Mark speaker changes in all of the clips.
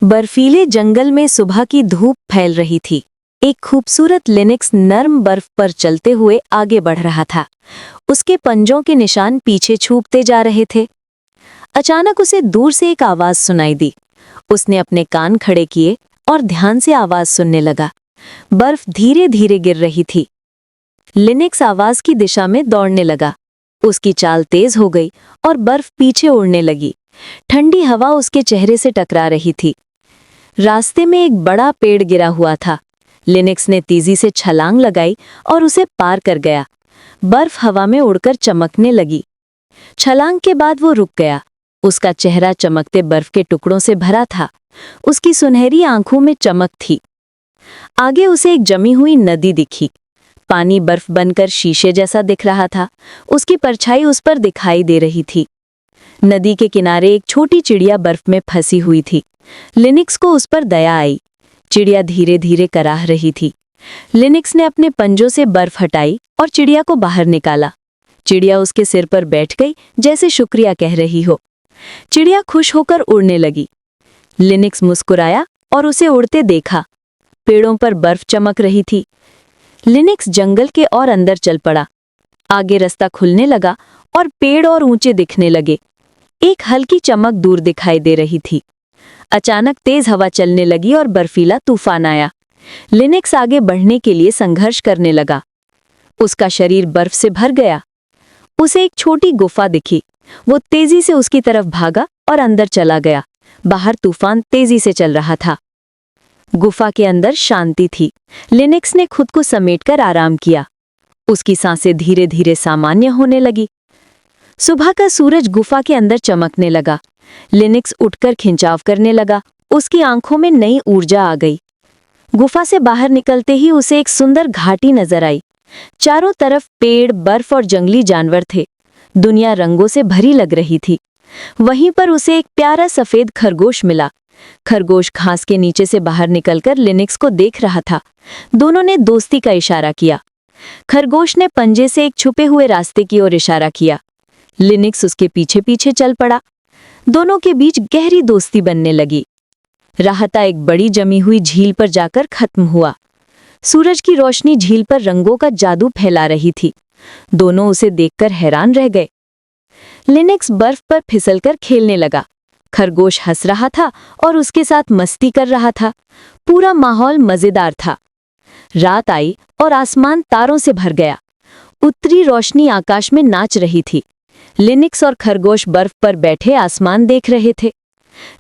Speaker 1: बर्फीले जंगल में सुबह की धूप फैल रही थी। एक खूबसूरत लिनक्स नर्म बर्फ पर चलते हुए आगे बढ़ रहा था। उसके पंजों के निशान पीछे छूपते जा रहे थे। अचानक उसे दूर से एक आवाज सुनाई दी। उसने अपने कान खड़े किए और ध्यान से आवाज सुनने लगा। बर्फ धीरे धीरे गिर रही थी। लिनक्स आवाज की दिशा में दौड़ने लगा। उसकी चाल तेज हो गई और बर्फ पीछे उड़ने लगी। ठंडी हवा उसके चेहरे से टकरा रही थी। रास्ते में एक बड़ा पेड़ गिरा हुआ था। लिनक्स ने तेजी से छलांग लगाई और उसे पार कर गया। बर्फ हवा में उड़कर चमकने लगी। छलांग के बाद वो रुक गया। उसका चेहरा चमकते बर्फ के टुकड़ों से भरा था। उसकी सुनहरी आंखों में चमक थी। आगे उसे एक जमी हुई नदी दिखी। पानी बर्फ बनकर शीशे जैसा दिख रहा था। उसकी परछाई उस पर दिखाई दे रही थी। नदी के किनारे एक छोटी चिड़िया बर्फ में फंसी हुई थी। लिनक्स को उस पर दया आई। चिड़िया धीरे धीरे कराह रही थी। लिनक्स ने अपने पंजों से बर्फ हटाई और चिड़िया को बाहर निकाला। चिड़िया उसके सिर पर बैठ गई, जैसे शुक्रिया कह रही हो। चिड़िया खुश होकर उड़ने लगी। लिनक्स मुस्कुराया और उसे उड़ते देखा। पेड़ों पर बर्फ चमक रही थी। लिनक्स जंगल के और अंदर चल पड़ा। आगे रास्ता खुलने लगा और पेड़ और ऊंचे दिखने लगे। एक हल्की चमक दूर दिखाई दे रही थी। अचानक तेज हवा चलने लगी और बर्फीला तूफान आया। लिनक्स आगे बढ़ने के लिए संघर्ष करने लगा। उसका शरीर बर्फ से भर गया। उसे एक छोटी गुफा दिखी। वो तेजी से उसकी तरफ भागा और अंदर चला गया। बाहर तूफान तेजी से चल रहा था। गुफा के अंदर शांति थी। लिनक्स ने खुद को समेटकर आराम किया। उसकी सांसें धीरे धीरे सामान्य होने लगी। सुबह का सूरज गुफा के अंदर चमकने लगा। लिनक्स उठकर खिंचाव करने लगा। उसकी आंखों में नई ऊर्जा आ गई। गुफा से बाहर निकलते ही उसे एक सुंदर घाटी नजर आई। चारों तरफ पेड़, बर्फ और जंगली जानवर थे। दुनिया रंगों से भरी लग रही थी। वहीं पर उसे एक प्यारा सफेद खरगोश मिला। खरगोश घास के नीचे से बाहर निकलकर लिनक्स को देख रहा था। दोनों ने दोस्ती का इशारा किया। खरगोश ने पंजे से एक छुपे हुए रास्ते की ओर इशारा किया। लिनक्स उसके पीछे पीछे चल पड़ा। दोनों के बीच गहरी दोस्ती बनने लगी। राहता एक बड़ी जमी हुई झील पर जाकर खत्म हुआ। सूरज की रोशनी झील पर रंगों का जादू फैला रही थी। दोनों उसे देखकर हैरान रह गए। लिनक्स बर्फ पर फिसलकर खेलने लगा। खरगोश हंस रहा था और उसके साथ मस्ती कर रहा था। पूरा माहौल मजेदार था। रात आई और आसमान तारों से भर गया। उत्तरी रोशनी आकाश में नाच रही थी। लिनक्स और खरगोश बर्फ पर बैठे आसमान देख रहे थे।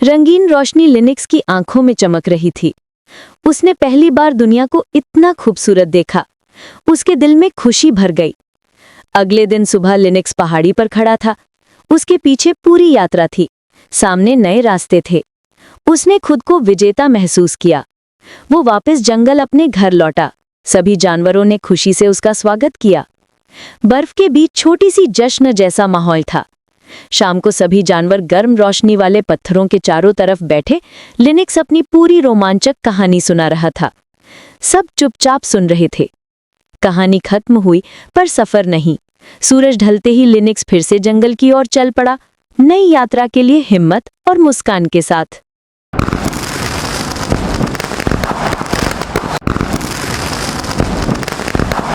Speaker 1: रंगीन रोशनी लिनक्स की आंखों में चमक रही थी। उसने पहली बार दुनिया को इतना खूबसूरत देखा। उसके दिल में खुशी भर गई। अगले दिन सुबह लिनक्स पहाड़ी पर खड़ा था। उसके पीछे पूरी यात्रा थी। सामने नए रास्ते थे। उसने खुद को विजेता महसूस किया। वो वापस जंगल अपने घर लौटा। सभी जानवरों ने खुशी से उसका स्वागत किया। बर्फ के बीच छोटी सी जश्न जैसा माहौल था। शाम को सभी जानवर गर्म रोशनी वाले पत्थरों के चारों तरफ बैठे लिनक्स अपनी पूरी रोमांचक कहानी सुना रहा था। सब चुपचाप सुन रहे थे। कहानी खत्म हुई, पर सफर नहीं। सूरज ढलते ही लिनक्स फिर से जंगल की ओर चल पड़ा, नई यात्रा के लिए हिम्मत और मुस्कान के साथ।